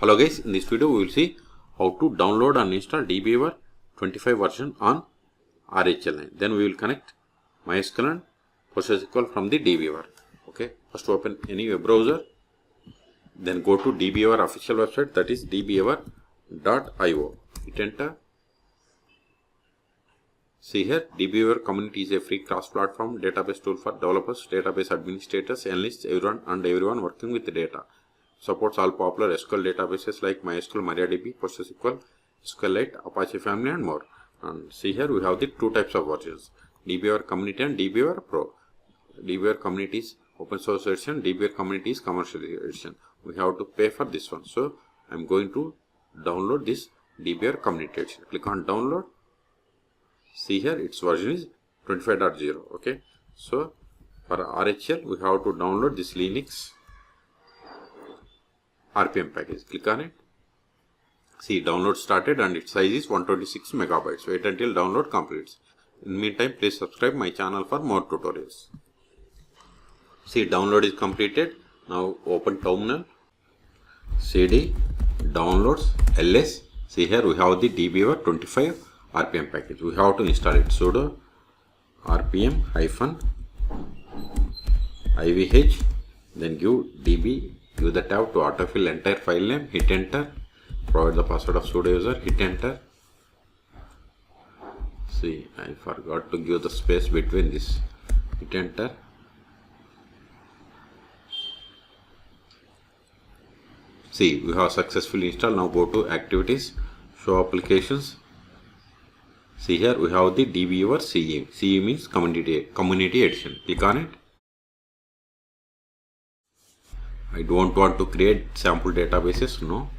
Hello guys, in this video we will see how to download and install DBeaver 25 version on RHEL 9. Then we will connect MySQL and PostgreSQL from the DBeaver. Okay, first open any web browser, then go to DBeaver official website, that is dbeaver.io. Hit enter. See here, DBeaver Community is a free cross-platform database tool for developers, database administrators, analysts, everyone working with data. Supports all popular SQL databases like MySQL, MariaDB, PostgreSQL, SQLite, Apache Family and more. And see here we have the two types of versions, DBeaver Community and DBeaver Pro. DBeaver Community is open source edition, DBeaver Community is commercial edition. We have to pay for this one. So I am going to download this DBeaver Community Edition. Click on download. See here its version is 25.0. Okay. So for RHEL we have to download this Linux RPM package. Click on it. See, download started and its size is 126 megabytes. Wait until download completes. In the meantime, please subscribe my channel for more tutorials. See, download is completed. Now open terminal. CD downloads ls. See here we have the DBeaver 25 RPM package. We have to install it. Sudo rpm -ivh. Then give db. Give the tab to autofill entire file name, hit enter, provide the password of sudo user, hit enter. See, I forgot to give the space between this, hit enter. See, we have successfully installed. Now go to activities, show applications. See here we have the DBeaver CE. CE means community edition. Click on it. I don't want to create sample databases, no.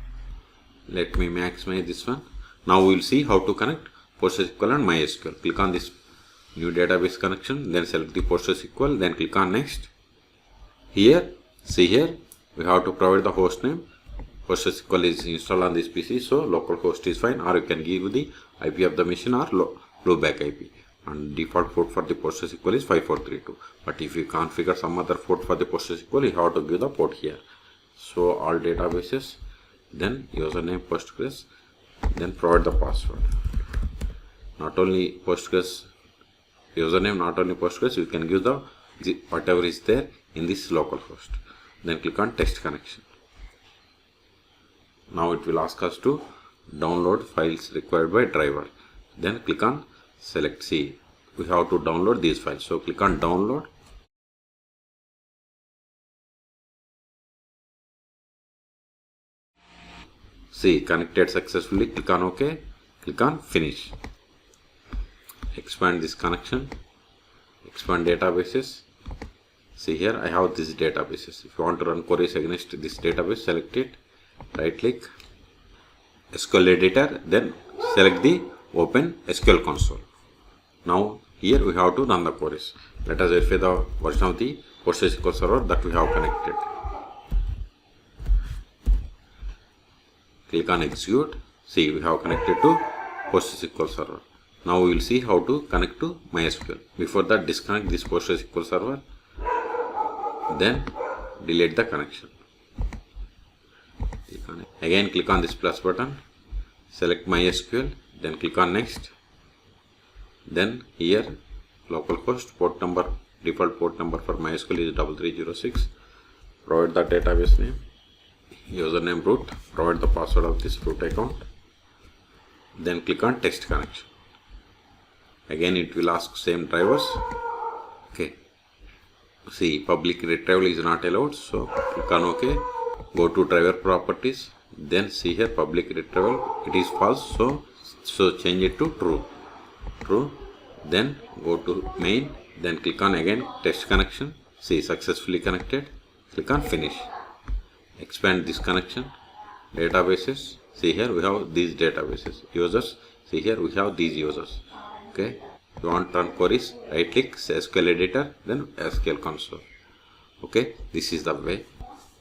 Let me maximize this one. Now we will see how to connect PostgreSQL and MySQL. Click on this new database connection, then select the PostgreSQL, then click on next. Here, see here, we have to provide the host name. PostgreSQL is installed on this PC, so localhost is fine, or you can give the IP of the machine or loopback IP. And default port for the PostgreSQL is 5432. But if you configure some other port for the PostgreSQL, you have to give the port here. So all databases, then username Postgres, then provide the password. Not only Postgres username, not only Postgres, you can give the whatever is there in this localhost. Then click on test connection. Now it will ask us to download files required by driver. Then click on select. See, we have to download these files, so click on download. See, connected successfully. Click on OK. Click on finish. Expand this connection. Expand databases. See here I have these databases. If you want to run queries against this database, select it. Right click, SQL editor, then select the open SQL console. Now here we have to run the queries. Let us verify the version of the PostgreSQL server that we have connected. Click on execute. See, we have connected to PostgreSQL server. Now we will see how to connect to MySQL. Before that, disconnect this PostgreSQL server. Then delete the connection. Again click on this plus button, select MySQL, then click on next. Then here localhost port number, default port number for MySQL is 3306. Provide the database name, username root, provide the password of this root account. Then click on text connection. Again it will ask same drivers. Okay. See, public retrieval is not allowed, so click on OK. Go to driver properties, then see here public retrieval, it is false, so change it to true. Then go to main, then click on again test connection. See, successfully connected. Click on finish. Expand this connection. Databases, see here we have these databases. Users, see here we have these users. Okay, if you want to run queries, right click SQL editor, then SQL console. Okay, this is the way.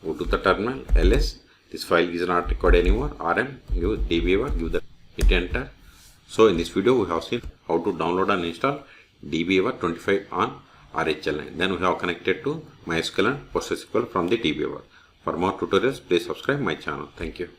Go to the terminal, ls, this file is not required anymore, rm, give DBeaver, give the hit enter. So in this video we have seen how to download and install DBeaver 25 on RHEL 9. Then we have connected to MySQL and PostgreSQL from the DBeaver. For more tutorials, please subscribe my channel. Thank you.